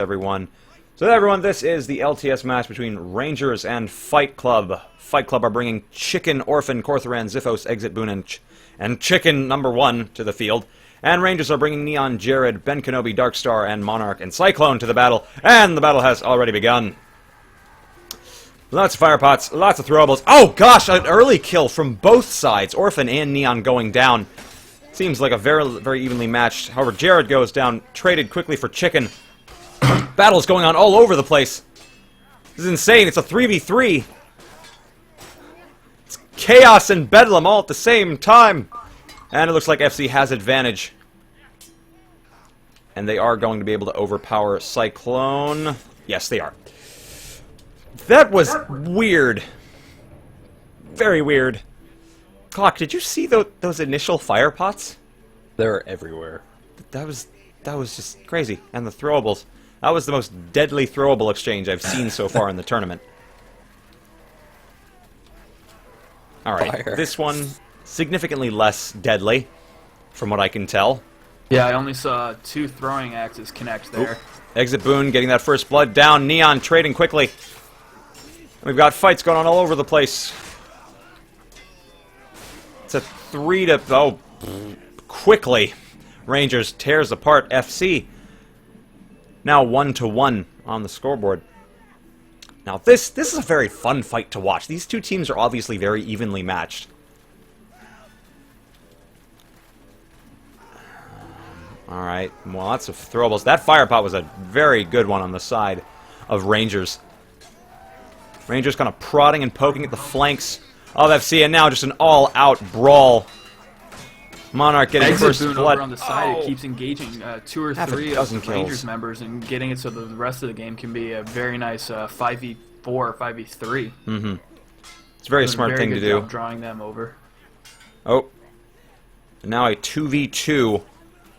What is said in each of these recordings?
Everyone. So everyone, this is the LTS match between Rangers and Fight Club. Fight Club are bringing Chicken, Orphan, Korthoran, Xiphos, Exit Boon, and Chicken #1 to the field. And Rangers are bringing Neon, Jared, Ben Kenobi, Darkstar, and Monarch, and Cyclone to the battle. And the battle has already begun. Lots of firepots, lots of throwables. Oh gosh, an early kill from both sides. Orphan and Neon going down. Seems like a very evenly matched. However, Jared goes down, traded quickly for Chicken. Battles going on all over the place. This is insane. It's a 3v3. It's chaos and bedlam all at the same time. And it looks like FC has advantage. And they are going to be able to overpower Cyclone. Yes, they are. That was weird. Very weird. Clock, did you see those initial fire pots? They're everywhere. That was just crazy. And the throwables. That was the most deadly throwable exchange I've seen so far in the tournament. Alright, this one significantly less deadly, from what I can tell. Yeah, I only saw 2 throwing axes connect there. Oop. Exit Boon getting that first blood down. Neon trading quickly. We've got fights going on all over the place. It's a 3 to... Oh, quickly. Rangers tears apart FC. Now 1-1 on the scoreboard. Now this is a very fun fight to watch. These two teams are obviously very evenly matched. Alright, lots of throwables. That firepot was a very good one on the side of Rangers. Rangers kind of prodding and poking at the flanks of FC, and now just an all-out brawl. Monarch getting Exit first Boon blood. over on the side, it keeps engaging 2 or 3 of the kills. Rangers members and getting it so the rest of the game can be a very nice 5v4 or 5v3. Mm-hmm. It's a very smart thing to do. Job drawing them over. Oh. And now a 2v2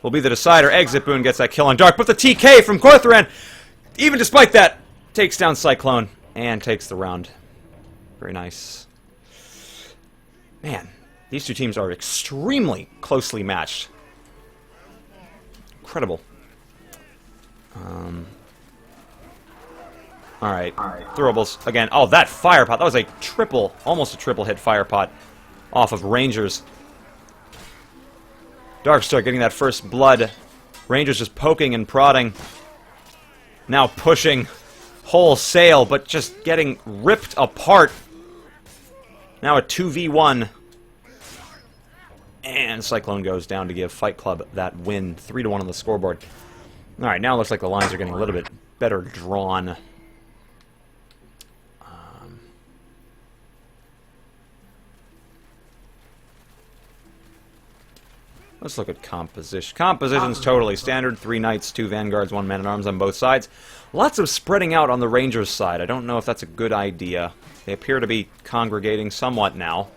will be the decider. Exit Boon gets that kill on Dark, but the TK from Korthoran, even despite that, takes down Cyclone and takes the round. Very nice. Man. These two teams are extremely closely matched. Incredible. Alright. Throwables again. Oh, that fire pot. That was a triple, almost a triple hit fire pot off of Rangers. Darkstar getting that first blood. Rangers just poking and prodding. Now pushing wholesale, but just getting ripped apart. Now a 2v1. And Cyclone goes down to give Fight Club that win. 3-1 on the scoreboard. Alright, now it looks like the lines are getting a little bit better drawn. Let's look at composition. Composition's totally standard. 3 knights, 2 vanguards, 1 man-at-arms on both sides. Lots of spreading out on the Rangers side. I don't know if that's a good idea. They appear to be congregating somewhat now.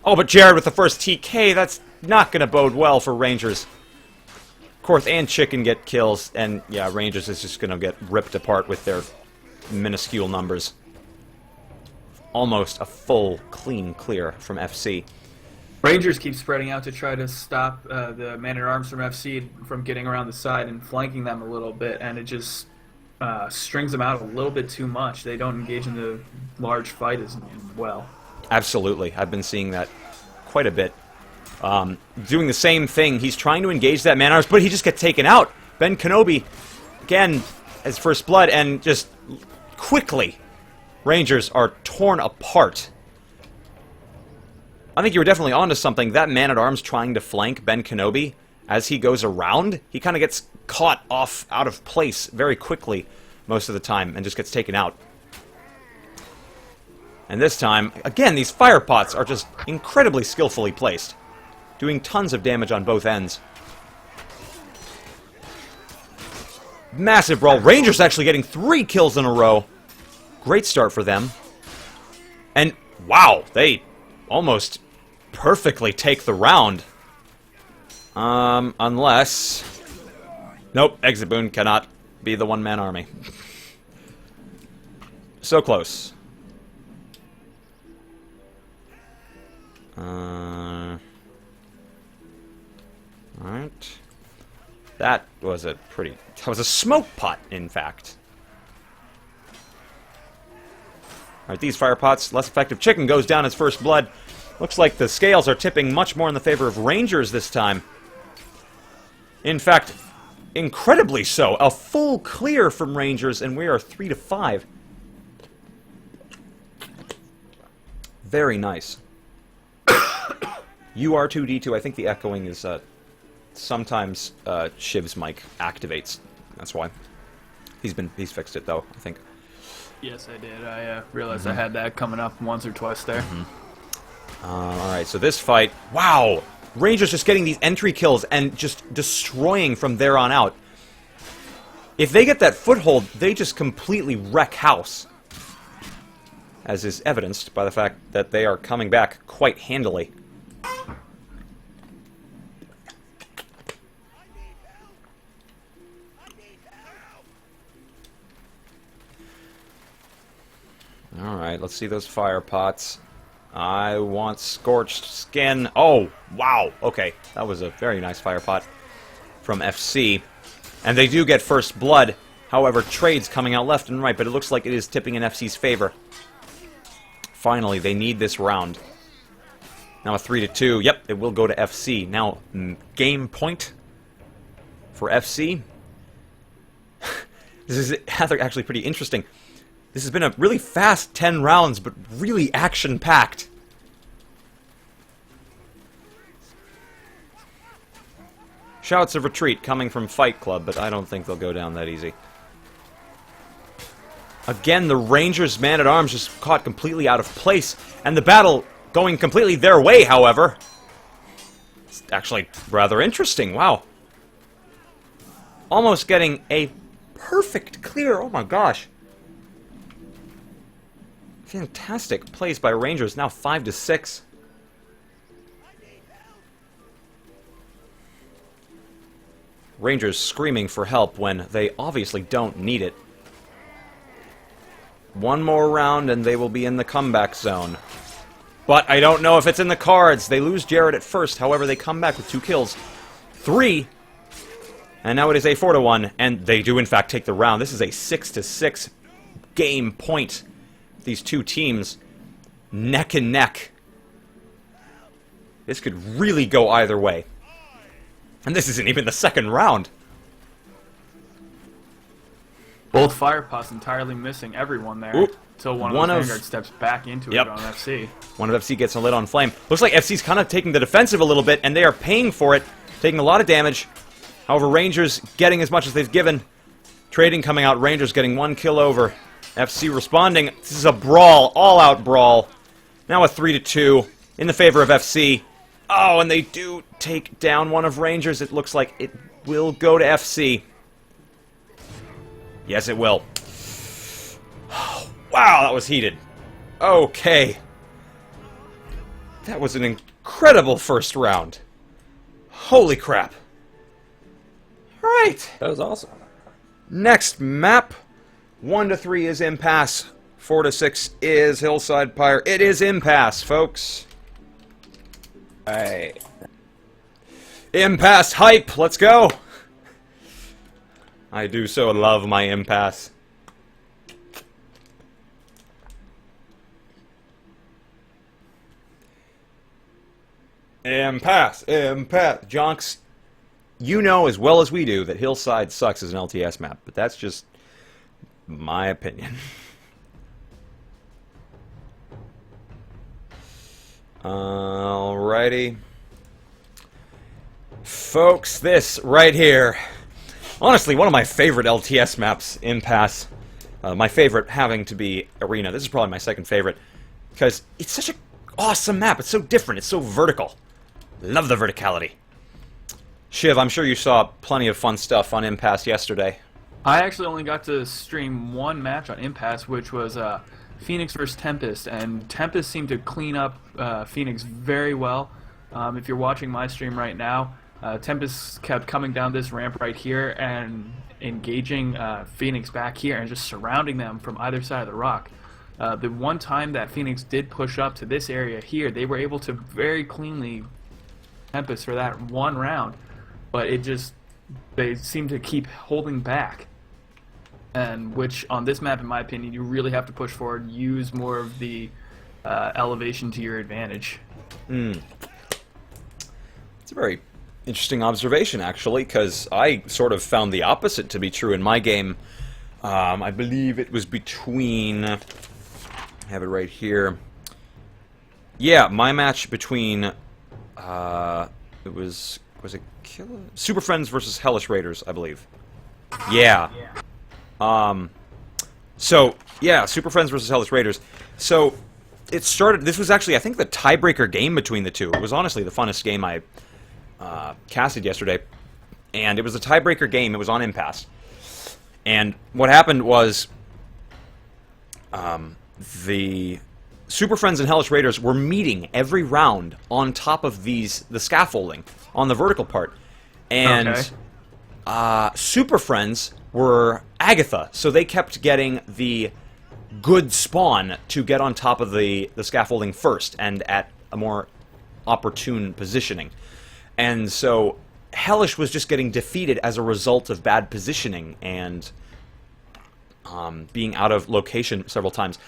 Oh, but Jared with the first TK, that's not going to bode well for Rangers. Korth and Chicken get kills, and yeah, Rangers is just going to get ripped apart with their minuscule numbers. Almost a full, clean clear from FC. Rangers keep spreading out to try to stop the man-at-arms from FC from getting around the side and flanking them a little bit, and it just strings them out a little bit too much. They don't engage in the large fight as well. Absolutely. I've been seeing that quite a bit. Doing the same thing. He's trying to engage that man-at-arms, but he just gets taken out. Ben Kenobi, again, has first blood, and just quickly, Rangers are torn apart. I think you were definitely onto something. That man-at-arms trying to flank Ben Kenobi, as he goes around, he kind of gets caught out of place very quickly most of the time, and just gets taken out. And this time, again, these fire pots are just incredibly skillfully placed, doing tons of damage on both ends. Massive brawl. Rangers actually getting 3 kills in a row. Great start for them. And, wow, they almost perfectly take the round. Unless... Nope, Exit Boon cannot be the one-man army. So close. Alright. That was a smoke pot, in fact. Alright, these fire pots, less effective. Chicken goes down its first blood. Looks like the scales are tipping much more in the favor of Rangers this time. In fact, incredibly so. A full clear from Rangers, and we are 3-5. Very nice. UR2D2, I think the echoing is, sometimes, Shiv's mic activates. That's why. He's fixed it, though, I think. Yes, I did. I realized I had that coming up once or twice there. Alright, so this fight... Wow! Rangers just getting these entry kills and just destroying from there on out. If they get that foothold, they just completely wreck house. As is evidenced by the fact that they are coming back quite handily. Alright, let's see those fire pots. I want scorched skin. Oh, wow. Okay, that was a very nice fire pot from FC. And they do get first blood. However, trades coming out left and right, but it looks like it is tipping in FC's favor. Finally, they need this round. Now a 3-2. Yep, it will go to FC. Now, game point for FC. This is actually pretty interesting. This has been a really fast 10 rounds, but really action-packed. Shouts of retreat coming from Fight Club, but I don't think they'll go down that easy. Again, the Rangers' man-at-arms just caught completely out of place, and the battle going completely their way, however. It's actually rather interesting, wow. Almost getting a perfect clear, oh my gosh. Fantastic plays by Rangers, now 5-6. Rangers screaming for help when they obviously don't need it. One more round and they will be in the comeback zone. But I don't know if it's in the cards. They lose Jared at first, however they come back with 2 kills. 3! And now it is a 4-1, and they do in fact take the round. This is a 6-6 game point. These two teams neck and neck. This could really go either way. And this isn't even the second round. Both fire pots entirely missing everyone there. Oop. Until one of the Vanguard steps back into it on FC. One of FC gets a lit on flame. Looks like FC's kind of taking the defensive a little bit, and they are paying for it, taking a lot of damage. However, Rangers getting as much as they've given. Trading coming out, Rangers getting 1 kill over. FC responding. This is a brawl, all-out brawl. Now a 3-2 in the favor of FC. Oh, and they do take down one of Rangers. It looks like it will go to FC. Yes, it will. Wow, that was heated. Okay. That was an incredible first round. Holy crap. Alright. That was awesome. Next map. 1-3 is Impass. 4-6 is Hillside Pyre. It is Impass, folks. Alright. Impass hype. Let's go. I do so love my Impass. Impass. Jonks, you know as well as we do that Hillside sucks as an LTS map, but that's just my opinion. Alrighty. Folks, this right here. Honestly, one of my favorite LTS maps, Impass. My favorite having to be Arena. This is probably my second favorite. Because it's such an awesome map. It's so different. It's so vertical. Love the verticality. Shiv, I'm sure you saw plenty of fun stuff on Impass yesterday. I actually only got to stream one match on Impass, which was Phoenix versus Tempest, and Tempest seemed to clean up Phoenix very well. If you're watching my stream right now, Tempest kept coming down this ramp right here and engaging Phoenix back here and just surrounding them from either side of the rock. The one time that Phoenix did push up to this area here, they were able to very cleanly Tempest for that one round, but it just they seem to keep holding back. And which, on this map, in my opinion, you really have to push forward, use more of the elevation to your advantage. It's a very interesting observation, actually, because I sort of found the opposite to be true in my game. I believe it was between... I have it right here. Yeah, my match between... it was it Super Friends versus Hellish Raiders, I believe. Yeah. So, yeah, Super Friends versus Hellish Raiders. So, it started... This was actually, I think, the tiebreaker game between the two. It was honestly the funnest game I casted yesterday. And it was a tiebreaker game. It was on Impass. And what happened was... the Super Friends and Hellish Raiders were meeting every round on top of the scaffolding, on the vertical part. And Super Friends were Agatha, so they kept getting the good spawn to get on top of the scaffolding first, and at a more opportune positioning. And so Hellish was just getting defeated as a result of bad positioning and being out of location several times.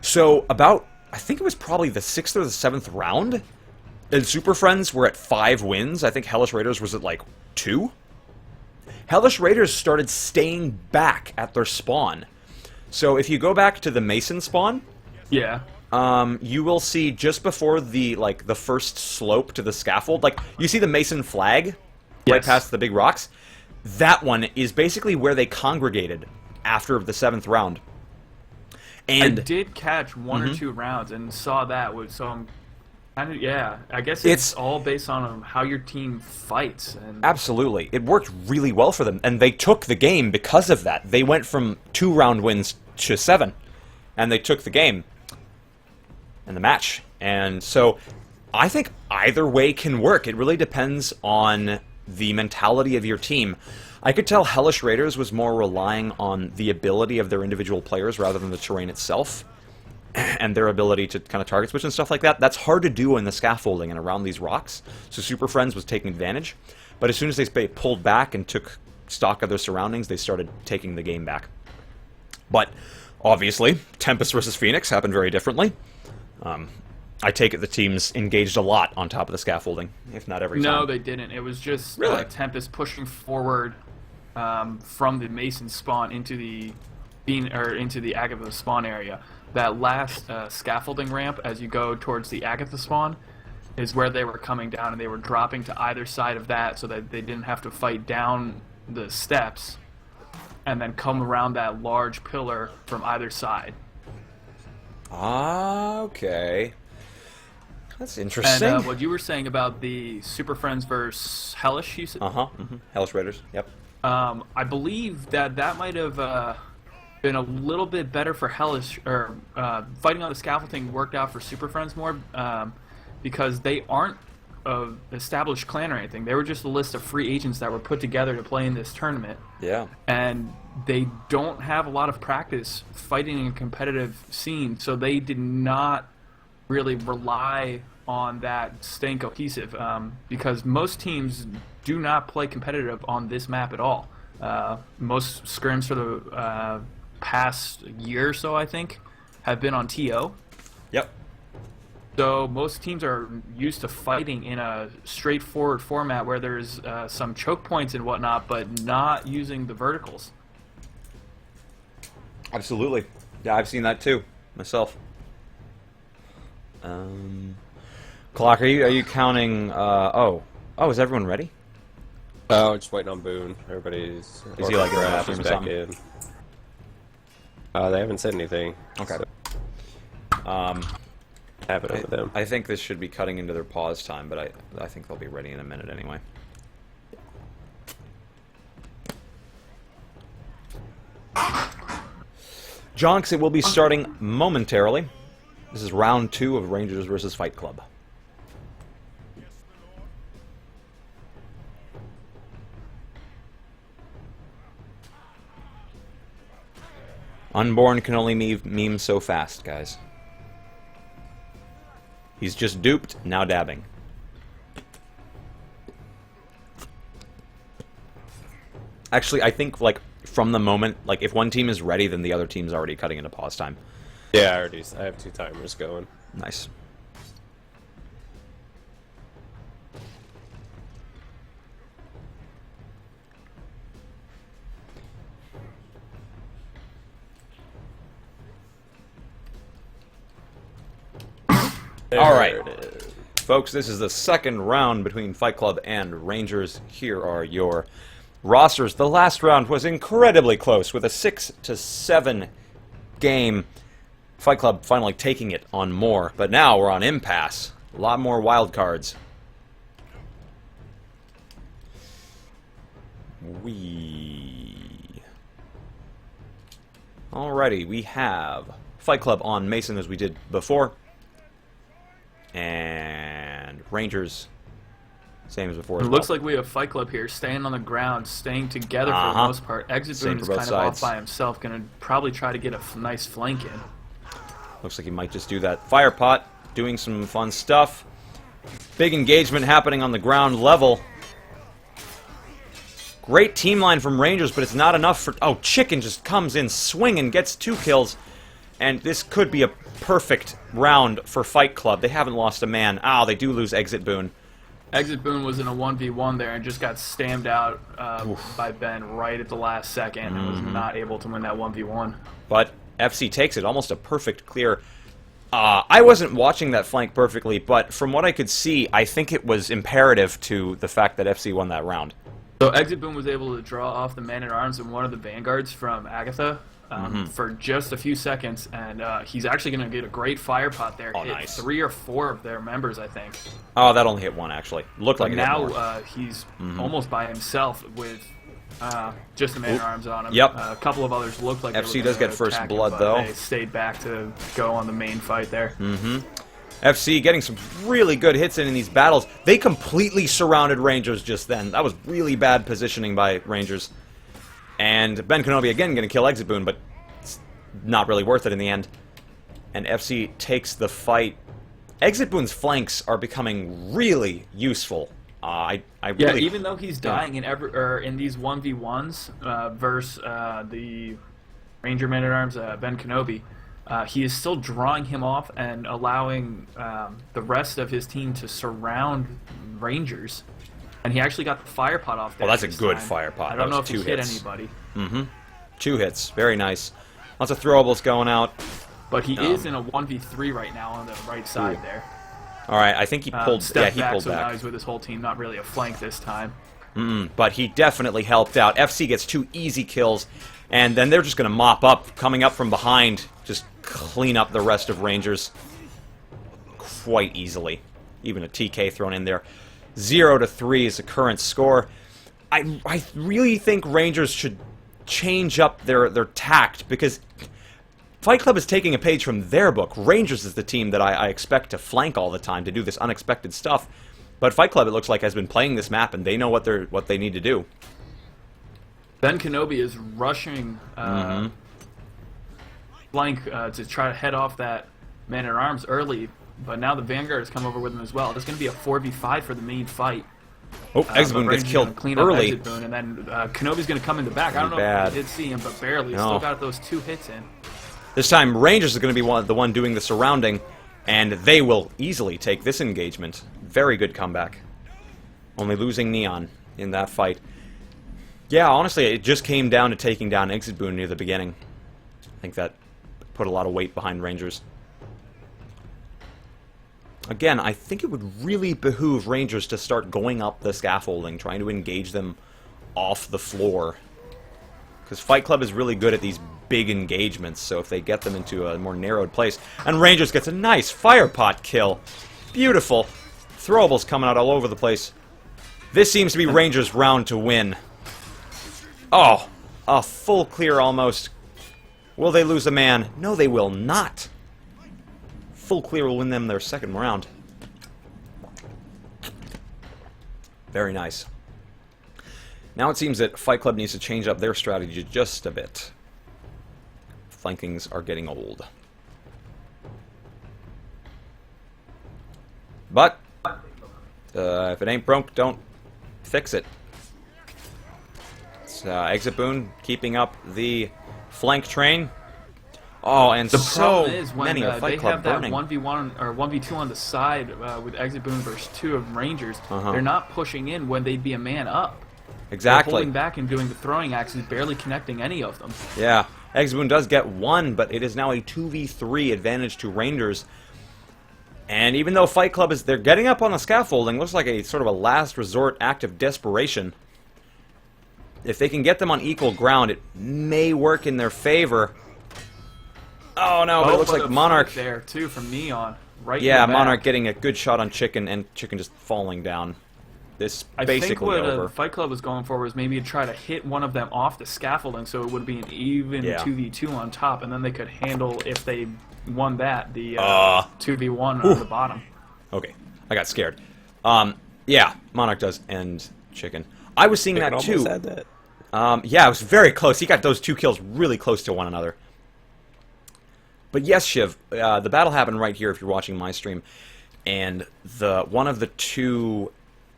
So about, I think it was probably the 6th or the 7th round, and Super Friends were at 5 wins. I think Hellish Raiders was at like 2. Hellish Raiders started staying back at their spawn. So if you go back to the Mason spawn, yeah, you will see just before the first slope to the scaffold, like you see the Mason flag right past the big rocks. That one is basically where they congregated after the 7th round. And I did catch one or two rounds and saw that. So I'm kind of, yeah, I guess it's all based on how your team fights. And absolutely. It worked really well for them, and they took the game because of that. They went from 2-round wins to 7, and they took the game and the match. And so I think either way can work. It really depends on the mentality of your team. I could tell Hellish Raiders was more relying on the ability of their individual players rather than the terrain itself, and their ability to kind of target switch and stuff like that. That's hard to do in the scaffolding and around these rocks, so Super Friends was taking advantage. But as soon as they pulled back and took stock of their surroundings, they started taking the game back. But, obviously, Tempest versus Phoenix happened very differently. I take it the teams engaged a lot on top of the scaffolding, if not every time. No, they didn't. It was just Tempest pushing forward from the Mason spawn into the Agatha spawn area. That last scaffolding ramp, as you go towards the Agatha spawn, is where they were coming down, and they were dropping to either side of that so that they didn't have to fight down the steps and then come around that large pillar from either side. Ah, okay. That's interesting. And what you were saying about the Super Friends versus Hellish, you said? Hellish Raiders, yep. I believe that might have been a little bit better for Hellish, or fighting on the scaffolding worked out for Super Friends more, because they aren't an established clan or anything. They were just a list of free agents that were put together to play in this tournament. Yeah. And they don't have a lot of practice fighting in a competitive scene, so they did not really rely on that staying cohesive, because most teams do not play competitive on this map at all. Most scrims for the past year or so, I think, have been on TO. Yep. So most teams are used to fighting in a straightforward format where there's some choke points and whatnot, but not using the verticals. Absolutely. Yeah, I've seen that too, myself. Clock, are you counting? Is everyone ready? Oh, just waiting on Boone. Everybody's. Is he like in the bathroom or back something? in? They haven't said anything. Okay. So, have it with them. I think this should be cutting into their pause time, but I think they'll be ready in a minute anyway. Jonks, it will be starting momentarily. This is round 2 of Rangers versus Fight Club. Unborn can only meme so fast, guys. He's just duped, now dabbing. Actually, I think, like, from the moment, like, if one team is ready, then the other team's already cutting into pause time. Yeah, I have 2 timers going. Nice. All right, folks, this is the second round between Fight Club and Rangers. Here are your rosters. The last round was incredibly close with a 6-7 game. Fight Club finally taking it on more, but now we're on Impass. A lot more wild cards. Alrighty, we have Fight Club on Mason as we did before. And Rangers, same as before. It looks like we have Fight Club here, staying on the ground, staying together for the most part. Exit Boone is kind of off by himself, going to probably try to get a nice flank in. Looks like he might just do that. Fire pot, doing some fun stuff. Big engagement happening on the ground level. Great team line from Rangers, but it's not enough for... Oh, Chicken just comes in swinging, gets 2 kills. And this could be a perfect round for Fight Club. They haven't lost a man. Oh, they do lose Exit Boone. Exit Boone was in a 1v1 there and just got stammed out by Ben right at the last second and was not able to win that 1v1. But FC takes it. Almost a perfect clear. I wasn't watching that flank perfectly, but from what I could see, I think it was imperative to the fact that FC won that round. So Exit Boone was able to draw off the man-at-arms and one of the vanguards from Agatha for just a few seconds, and he's actually going to get a great fire pot there. Oh, hit nice. 3 or 4 of their members, I think. Oh, that only hit 1, actually. Looked like it hit more. Now he's almost by himself with just the man-at-arms on him. Yep. A couple of others looked like FC they were does gonna get first attack blood, him, though. They stayed back to go on the main fight there. FC getting some really good hits in these battles. They completely surrounded Rangers just then. That was really bad positioning by Rangers. And Ben Kenobi again going to kill Exit Boone, but it's not really worth it in the end. And FC takes the fight. Exit Boone's flanks are becoming really useful. I really, even though he's dying in these 1v1s versus the Ranger Man-at-Arms, Ben Kenobi, he is still drawing him off and allowing the rest of his team to surround Rangers. And he actually got the fire pot off there. Well, that's a good fire pot. I don't know if he hit hits. anybody. 2 hits. Very nice. Lots of throwables going out. But he is in a 1v3 right now on the right side there. All right, I think he pulled. Yeah, he pulled so back. now he's with his whole team, not really a flank this time. But he definitely helped out. FC gets 2 easy kills, and then they're just going to mop up, coming up from behind, just clean up the rest of Rangers quite easily. Even a TK thrown in there. 0-3 is the current score. I really think Rangers should change up their tact, because Fight Club is taking a page from their book. Rangers is the team that I expect to flank all the time, to do this unexpected stuff. But Fight Club, it looks like, has been playing this map, and they know what they need to do. Ben Kenobi is rushing flank to try to head off that man-at-arms early, but now the Vanguard has come over with him as well. It's going to be a 4v5 for the main fight. Oh, Exit Boone gets killed early. Exit Boone, and then Kenobi's going to come in the back. I don't know if he did see him, but barely. No. Still got those 2 hits in. This time, Rangers is going to be the one doing the surrounding, and they will easily take this engagement. Very good comeback. Only losing Neon in that fight. Yeah, honestly, it just came down to taking down Exit Boone near the beginning. I think that put a lot of weight behind Rangers. Again, I think it would really behoove Rangers to start going up the scaffolding, trying to engage them off the floor. Because Fight Club is really good at these big engagements, so if they get them into a more narrowed place... And Rangers gets a nice fire pot kill. Beautiful. Throwables coming out all over the place. This seems to be Rangers' round to win. Oh, a full clear almost. Will they lose a man? No, they will not. Full clear will win them their second round. Very nice. Now it seems that Fight Club needs to change up their strategy just a bit. Flankings are getting old. But, if it ain't broke, don't fix it. Exit Boon keeping up the flank train. Oh, and The so problem is when many of they Fight Club have that burning. 1v1 or 1v2 on the side with Exit Boon versus 2 of Rangers, they're not pushing in when they'd be a man up. Exactly. They're holding back and doing the throwing axes, barely connecting any of them. Yeah, Exit Boon does get 1, but it is now a 2v3 advantage to Rangers. And even though Fight Club they're getting up on the scaffolding, looks like a sort of a last resort act of desperation. If they can get them on equal ground, it may work in their favor. Oh no, but it looks like Monarch there too from Neon. Right. Yeah, in the back. Monarch getting a good shot on Chicken, and Chicken just falling down. This basically I think what over. Fight Club was going for was maybe to try to hit one of them off the scaffolding, so it would be an even 2v2 on top, and then they could handle, if they won that, the 2v1 on the bottom. Okay, I got scared. Yeah, Monarch does end Chicken. I was seeing that too. Had that. Yeah, it was very close. He got those 2 kills really close to one another. But yes, Shiv, the battle happened right here if you're watching my stream, and one of the 2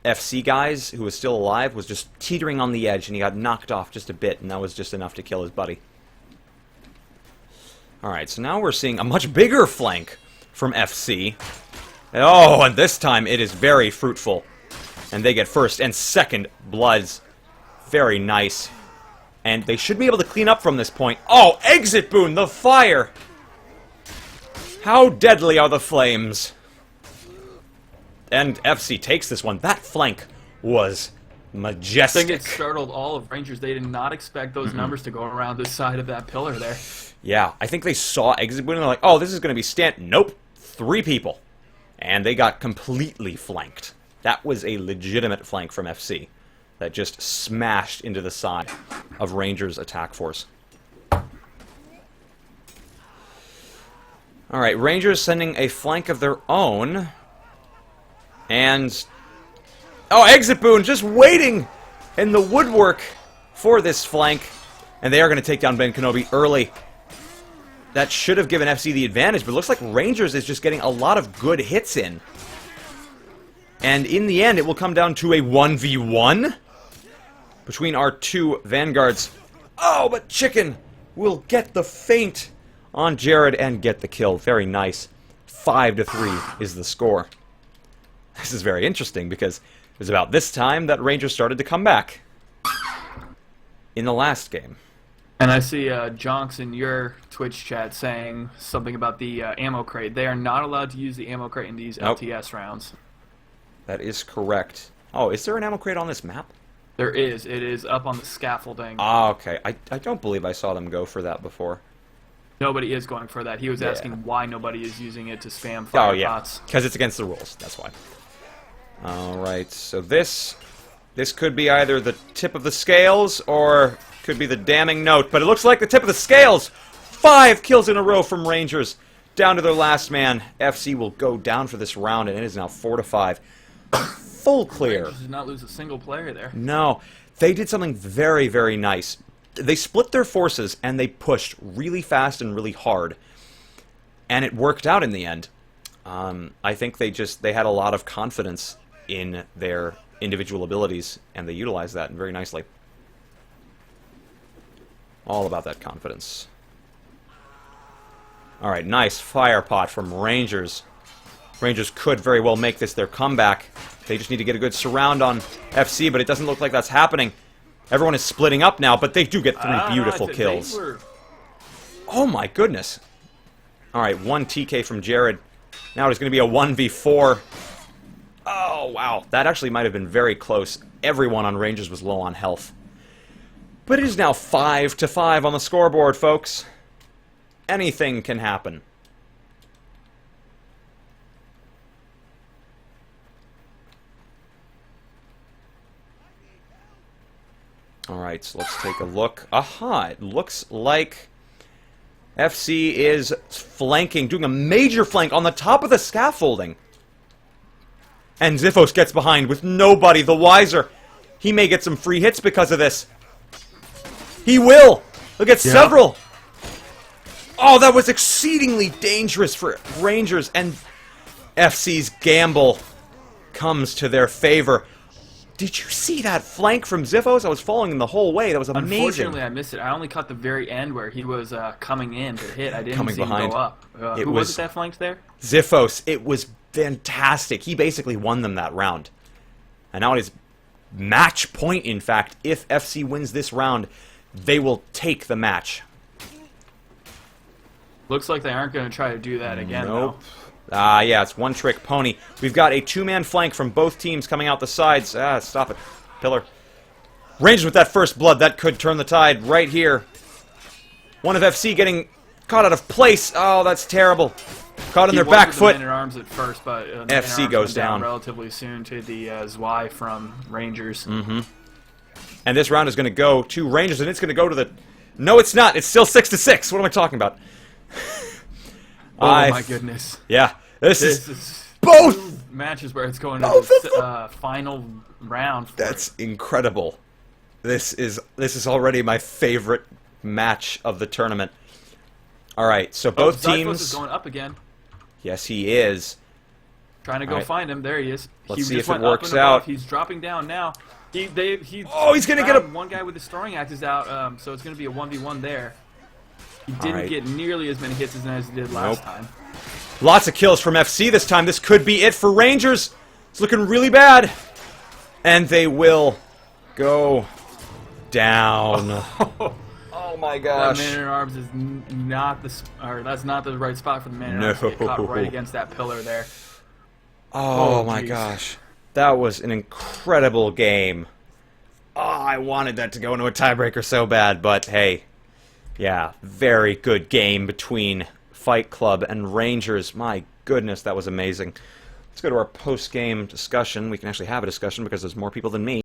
FC guys who was still alive was just teetering on the edge, and he got knocked off just a bit, and that was just enough to kill his buddy. Alright, so now we're seeing a much bigger flank from FC. Oh, and this time it is very fruitful. And they get first and second bloods. Very nice. And they should be able to clean up from this point. Oh, Exit Boon, the fire! How deadly are the flames? And FC takes this one. That flank was majestic. I think it startled all of Rangers. They did not expect those numbers to go around the side of that pillar there. Yeah, I think they saw Exit Boon and they're like, oh, this is going to be Nope, 3 people. And they got completely flanked. That was a legitimate flank from FC that just smashed into the side of Rangers' attack force. Alright, Rangers sending a flank of their own. And... oh, Exit Boon just waiting in the woodwork for this flank. And they are going to take down Ben Kenobi early. That should have given FC the advantage, but it looks like Rangers is just getting a lot of good hits in. And in the end, it will come down to a 1v1 between our 2 vanguards. Oh, but Chicken will get the feint on Jared and get the kill. Very nice. 5-3 is the score. This is very interesting because it was about this time that Rangers started to come back in the last game. And I see Jonks in your Twitch chat saying something about the ammo crate. They are not allowed to use the ammo crate in these LTS rounds. That is correct. Oh, is there an ammo crate on this map? There is. It is up on the scaffolding. Ah, okay. I don't believe I saw them go for that before. Nobody is going for that. He was asking why nobody is using it to spam fire pots. Because it's against the rules. That's why. Alright, so this could be either the tip of the scales or could be the damning note, but it looks like the tip of the scales! 5 kills in a row from Rangers, down to their last man. FC will go down for this round, and it is now 4-5. Full clear. Rangers did not lose a single player there. No, they did something very, very nice. They split their forces, and they pushed really fast and really hard. And it worked out in the end. I think they had a lot of confidence in their individual abilities, and they utilized that very nicely. All about that confidence. Alright, nice fire pot from Rangers. Rangers could very well make this their comeback. They just need to get a good surround on FC, but it doesn't look like that's happening. Everyone is splitting up now, but they do get 3 beautiful kills. Oh my goodness. Alright, 1 TK from Jared. Now it's going to be a 1v4. Oh, wow. That actually might have been very close. Everyone on Rangers was low on health. But it is now 5-5 on the scoreboard, folks. Anything can happen. Alright, so let's take a look. Aha, it looks like FC is flanking, doing a major flank on the top of the scaffolding. And Xiphos gets behind with nobody the wiser. He may get some free hits because of this. He will! He'll get several! Oh, that was exceedingly dangerous for Rangers, and FC's gamble comes to their favor. Did you see that flank from Ziphos? I was following him the whole way. That was amazing. Unfortunately, I missed it. I only caught the very end where he was coming in to hit. I didn't Coming see behind. him go up. Who was it that flanked there? Ziphos. It was fantastic. He basically won them that round. And now it is match point, in fact. If FC wins this round, they will take the match. Looks like they aren't going to try to do that again, Nope. Yeah, it's one-trick pony. We've got a two-man flank from both teams coming out the sides. Stop it. Pillar. Rangers with that first blood. That could turn the tide right here. One of FC getting caught out of place. Oh, that's terrible. Caught in their back foot. Man at arms at first, but FC goes down relatively soon to the Zwei from Rangers. Mm-hmm. And this round is going to go to Rangers, and it's going to go to the... No, it's not. It's still 6-6. What am I talking about? Oh my goodness! Yeah, this is both matches where it's going to the final round. That's incredible. This is already my favorite match of the tournament. All right, so both teams is going up again. Yes, he is. Trying to go find him. There he is. Let's see just if it went up works and above. out. He's dropping down now. He's gonna get a... One guy with the throwing axe is out, so it's going to be a 1v1 there. He didn't get nearly as many hits as he did last time. Lots of kills from FC this time. This could be it for Rangers. It's looking really bad. And they will go down. Oh my gosh. That man at arms is not that's not the right spot for the man at arms to get caught right against that pillar there. Oh my gosh. That was an incredible game. Oh, I wanted that to go into a tiebreaker so bad, but hey. Yeah, very good game between Fight Club and Rangers. My goodness, that was amazing. Let's go to our post-game discussion. We can actually have a discussion because there's more people than me.